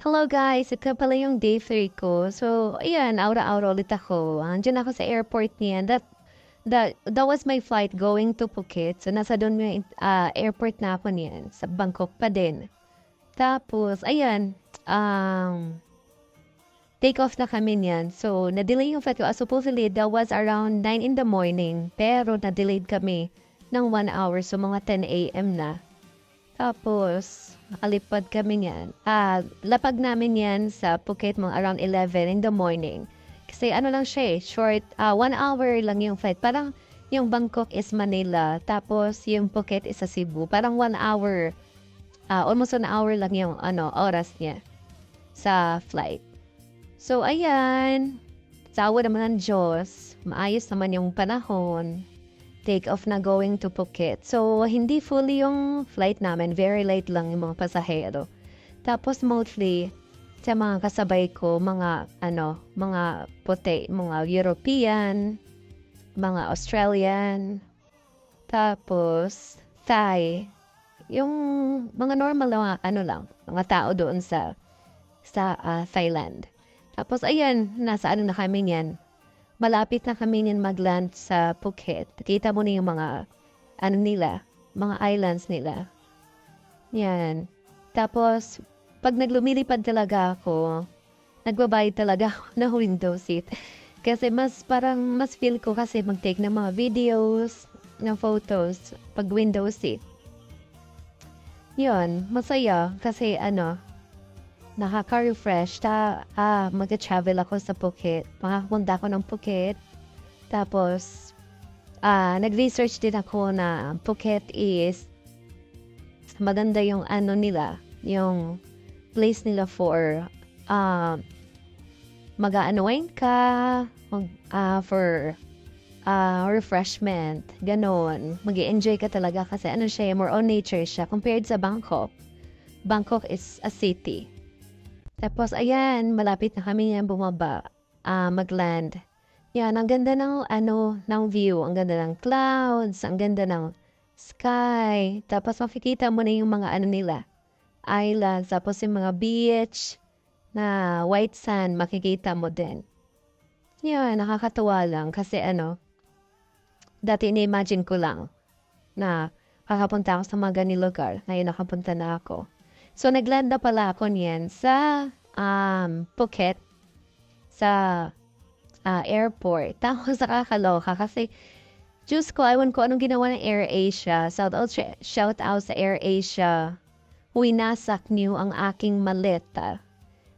Hello guys, ito pala yung day 3 ko. So, ayan, aura-aura ulit ako. Andiyan ako sa airport niyan. That was my flight going to Phuket. So, nasa doon yung airport na ako niyan. Sa Bangkok pa din. Tapos, ayan, take off na kami niyan. So, na-delay yung flight ko. Supposedly, that was around 9 in the morning. Pero, na-delayed kami ng 1 hour. So, mga 10 a.m. na. Tapos, nakalipad kami niyan. Lapag namin yan sa Phuket mga around 11 in the morning. Kasi ano lang siya short, 1 hour lang yung flight. Parang yung Bangkok is Manila, tapos yung Phuket is sa Cebu. Parang 1 hour, almost 1 hour lang yung oras niya sa flight. So, ayan. Sa awa naman ng Diyos, maayos naman yung panahon. Take off na going to Phuket. So, hindi fully yung flight namin. Very late lang yung mga pasahero. Tapos, mostly, sa mga kasabay ko, mga puti, mga European, mga Australian, tapos, Thai. Yung mga normal na, mga tao doon sa Thailand. Tapos, ayan, nasa na kami yan. Malapit na kami niyan mag-land sa Phuket. Kita mo na yung mga, mga islands nila. Yan. Tapos, pag naglumilipad talaga ako, nagbabayad talaga ako ng window seat. Kasi mas feel ko kasi mag-take ng mga videos, ng photos, pag window seat. Yun, masaya kasi nakaka-refresh. Mag-travel ako sa Phuket. Makapunta ako ng Phuket. Tapos, nag-research din ako na Phuket is maganda yung nila, yung place nila for mag-aanoin ka, for refreshment, ganon. Mag-enjoy ka talaga kasi siya, more on nature siya compared sa Bangkok. Bangkok is a city. Tapos, ayan, malapit na kami yan bumaba, mag-land. Yan, ang ganda ng view. Ang ganda ng clouds, ang ganda ng sky. Tapos, makikita mo na yung mga nila, islands. Tapos, yung mga beach na white sand, makikita mo din. Yan, nakakatuwa lang kasi dati ini-imagine ko lang na kakapunta ako sa mga ganil lugar. Ngayon, nakapunta na ako. So, nag-land na pala ako niyan sa Phuket, sa airport. Tapos nakakaloka kasi, Diyos ko, ewan ko anong ginawa ng AirAsia. Shout out sa AirAsia. Winasak niyo ang aking maleta.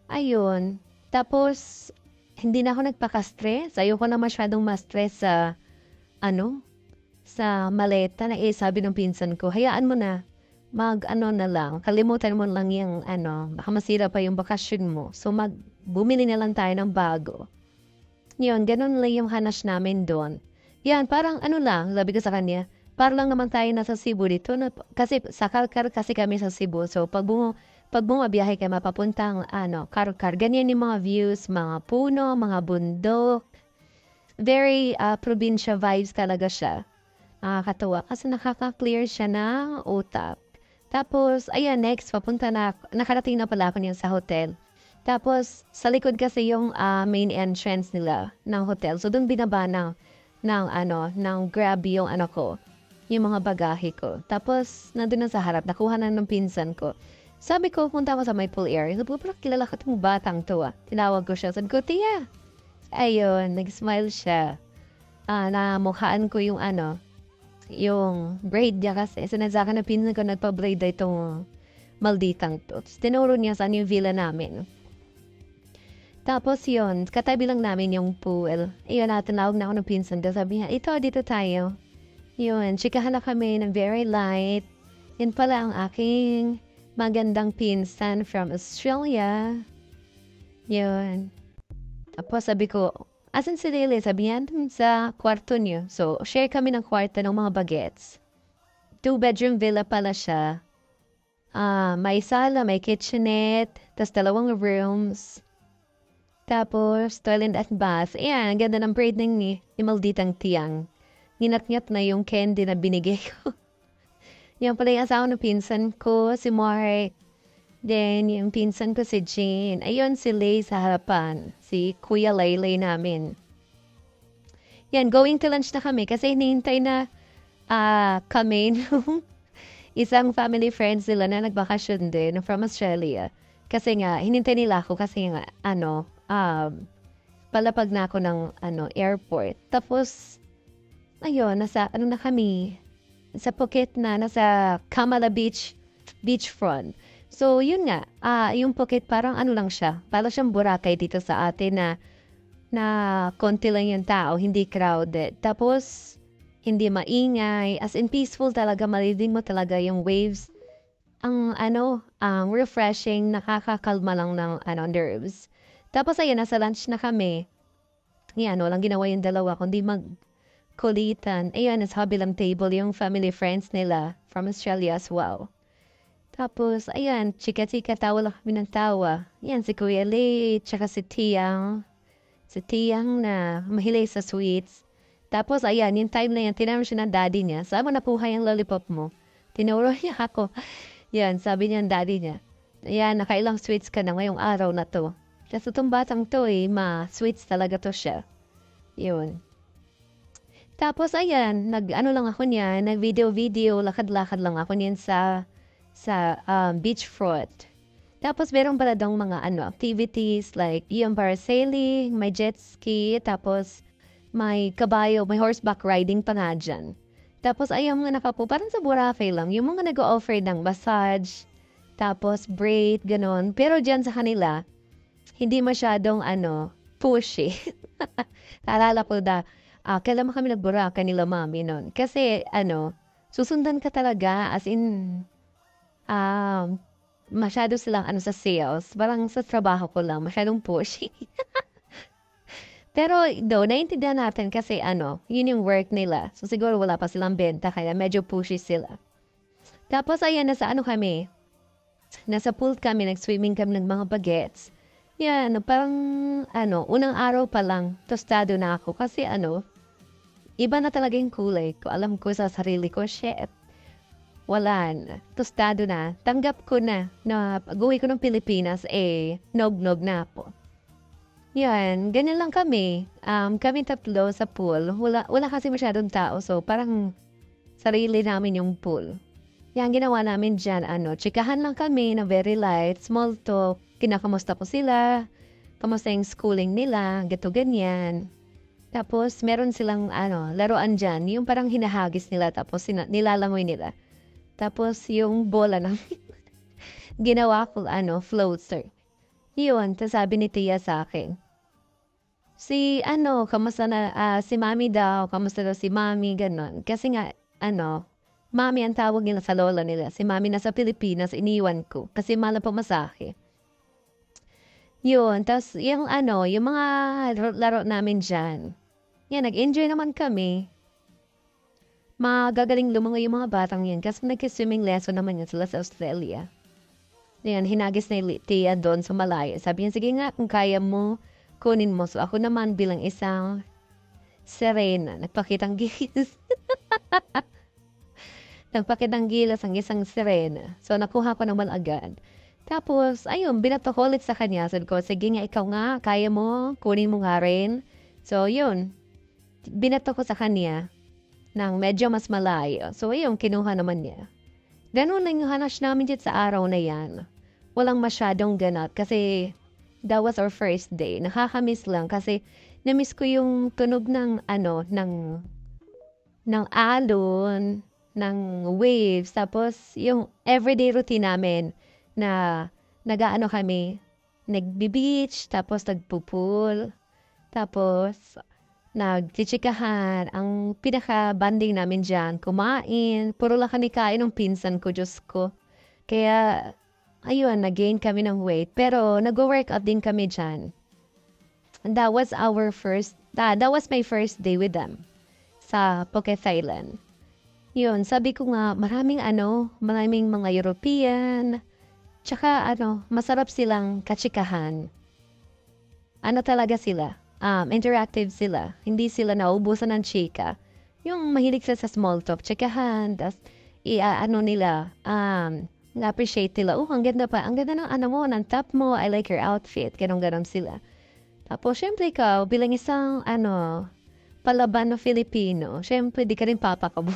Ayun. Tapos, hindi na ako nagpaka-stress. Ayoko na masyadong ma-stress sa maleta na sabi ng pinsan ko, hayaan mo na. Na lang, kalimutan mo lang yung baka masira pa yung bakasyon mo. So, bumili na lang tayo ng bago. Yun, ganun lang yung hanas namin doon. Yan, parang lang, sabi ko sa kanya, parang lang naman tayo nasa Cebu dito. Kasi sa Kalkar kasi kami sa Cebu. So, pag bumabiyahe kayo, mapapuntang Kalkar, ganyan yung mga views, mga puno, mga bundok. Very probinsya vibes talaga siya. Nakakatawa kasi nakaka-clear siya ng utak. Tapos, ayan, next, nakarating na pala ako niyan sa hotel. Tapos, sa likod kasi yung main entrance nila ng hotel. So, doon binaba ng Grab yung yung mga bagahe ko. Tapos, nandun na sa harap, nakuha na ng pinsan ko. Sabi ko, punta ako sa my pool area. Sabi ko, parang kilala ka itong batang to. Tinawag ko siya. Sabi ko, Tia. Ayun, nag-smile siya. Namukhaan ko yung yung braid niya kasi. Sinadya ka na pinsan ko nagpa-braid na itong malditang to. Tinuro niya saan yung villa namin. Tapos yun, katabi lang namin yung pool. Ayun, tinawag na ako ng pinsan ko. Sabi niya, dito tayo. Yun, chikahan na kami ng very light. Yan pala ang aking magandang pinsan from Australia. Yun. Tapos sabi ko, asan si Lily? Sabi niya, sa kwarto niyo. So, share kami ng kwarto ng mga bagets. 2-bedroom villa pala siya. May sala, may kitchenette, tas 2 rooms. Tapos, toilet at bath. Ayan, ang ganda ng braid ng yung malditang tiyang. Nginat-ngat na yung candy na binigay ko. Yan pala yung asawa ng pinsan ko, si Mark. Then, yung pinsan ko si Jane. Ayun, si Lay sa harapan. Si Kuya Laylay namin. Yan, going to lunch na kami kasi hinihintay na kami nung isang family friends nila na nagbakasyon din from Australia. Kasi nga, hinintay nila ako kasi nga, palapag na ako ng airport. Tapos, ayun, nasa na kami, sa Phuket na, nasa Kamala Beach, beachfront. So, yun nga, yung Phuket parang lang siya, parang siyang Boracay dito sa atin na konti lang yung tao, hindi crowded. Tapos, hindi maingay, as in peaceful talaga, marinig mo talaga yung waves. Ang refreshing, nakakakalma lang ng nerves. Tapos, ayun, nasa lunch na kami. Yan, walang ginawa yung dalawa, kundi magkulitan. Ayun, nasa habilang table yung family friends nila from Australia as well. Tapos, ayan, chika-chika, tawa lang kami ng tawa. Yan, si Kuya Lee, tsaka si Tiang. Si Tiang na mahilig sa sweets. Tapos, ayan, yung time na yan, tinawag siya ng daddy niya. Saan mo napuhay ang lollipop mo? Tinuro niya ako. Yan, sabi niya ng daddy niya. Ayan, nakailang sweets ka na ngayong araw na to. Kasi itong batang to ma-sweets talaga to siya. Yun. Tapos, ayan, lang ako niya, nag-video, lakad-lakad lang ako niyan sa beachfront. Tapos meron pala daw mga activities like yung parasailing, may jet ski, tapos may kabayo, may horseback riding pa nga dyan. Tapos ayaw mga nakapo, parang sa Boracay lang, yung mga nag-o-offer ng massage, tapos braid, ganon. Pero dyan sa kanila, hindi masyadong pushy. Alala ko kailan kami nag-Boracay nila mami nun. Kasi susundan ka talaga, as in, masyado silang sa sales. Parang sa trabaho ko lang, masyadong pushy. Pero naiintindihan natin kasi yun yung work nila. So siguro wala pa silang benta, kaya medyo pushy sila. Tapos ayan, nasa kami. Nasa pool kami, nag-swimming kami ng mga bagets. Yan, parang unang araw pa lang, tostado na ako. Kasi iba na talaga yung kulay ko. Alam ko sa sarili ko, shit. Wala na. Tostado na. Tanggap ko na pag-uwi ko ng Pilipinas, nog-nog na po. Yan, ganyan lang kami. Kami tatlo sa pool. Wala kasi masyadong tao, so parang sarili namin yung pool. Yan, ginawa namin dyan, chikahan lang kami na very light, small talk, kinakamusta ko sila, kamusta yung schooling nila, gato ganyan. Tapos, meron silang, laruan dyan, yung parang hinahagis nila, tapos nilalangoy nila. Tapos, yung bola ng ginawa ko, floater. Yun, tas sabi ni Tia sa akin, kamusta na, si Mami daw, kamusta daw si Mami, ganon. Kasi nga, Mami ang tawag nila sa lola nila. Si Mami nasa Pilipinas, iniwan ko. Kasi mahal pa masahe. Yun, tas yung yung mga laro namin dyan. Yan, nag-enjoy naman kami. Magagaling lumangoy yung mga batang yan kasi nag-swimming lesson naman yan sila sa Australia. Yan, hinagis na yung Tia doon sa malayo. Sabi niya, sige nga, kung kaya mo, kunin mo. So ako naman bilang isang Serena, nagpakitang gilas. Nagpakitang gilas ang isang Serena. So nakuha ko naman agad. Tapos, ayun, binato ko ulit sa kanya. Sabi ko, sige nga, ikaw nga, kaya mo, kunin mo nga rin. So, yun, binato ko sa kanya ng medyo mas malayo. So, ayun, kinuha naman niya. Ganun lang yung hanas namin dyan sa araw na yan. Walang masyadong ganat kasi that was our first day. Nakakamiss lang kasi namiss ko yung tunog ng alon, ng waves. Tapos, yung everyday routine namin na kami, nagbi-beach, tapos nagpo-pool, tapos nagchichikahan. Ang pinaka-banding namin dyan, kumain. Puro lang kami kain ng pinsan ko, Diyos ko. Kaya, ayun, nag-gain kami ng weight. Pero, nag-workout din kami dyan. And that was my first day with them sa Phuket, Thailand. Yun, sabi ko nga, maraming mga European, tsaka masarap silang katsikahan. Talaga sila? Interactive sila. Hindi sila naubusan ng chika. Yung mahilig sila sa small talk, tsikahan, tas nila, Na-appreciate nila, "Oh, ang ganda pa. Ang ganda ng ano mo, ng top mo. I like your outfit." Gano'n-gano'n sila. Tapos siyempre ikaw bilang isang ano, palaban na Filipino, siyempre 'di ka rin papakabog.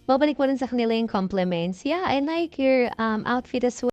Babalik mo rin sa kanila yung compliments, "Yeah, I like your, outfit as well."